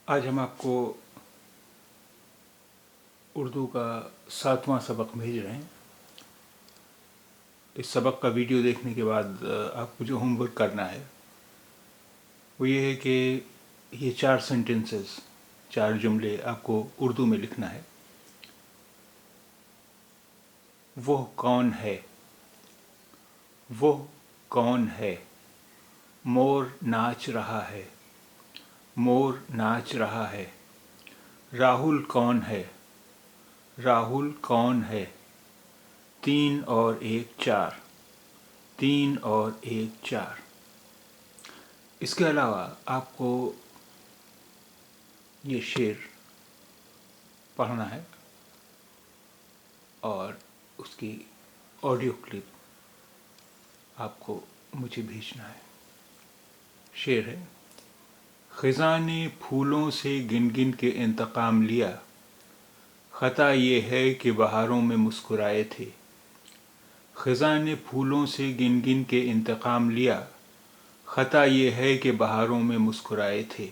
آج ہم آپ کو اردو کا 7واں سبق بھیج رہے ہیں۔ اس سبق کا ویڈیو دیکھنے کے بعد آپ کو جو ہوم ورک کرنا ہے وہ یہ ہے کہ یہ 4 سینٹنسز، 4 جملے آپ کو اردو میں لکھنا ہے۔ وہ کون ہے؟ وہ کون ہے؟ مور ناچ رہا ہے، مور ناچ رہا ہے۔ راہل کون ہے؟ راہل کون ہے؟ 3 اور 1 4، 3 اور 1 4۔ اس کے علاوہ آپ کو یہ شعر پڑھنا ہے اور اس کی آڈیو کلپ آپ کو مجھے بھیجنا ہے۔ شعر ہے: خزاں نے پھولوں سے گن گن کے انتقام لیا، خطا یہ ہے کہ بہاروں میں مسکرائے تھے۔ خزاں نے پھولوں سے گن گن کے انتقام لیا، خطا یہ ہے کہ بہاروں میں مسکرائے تھے۔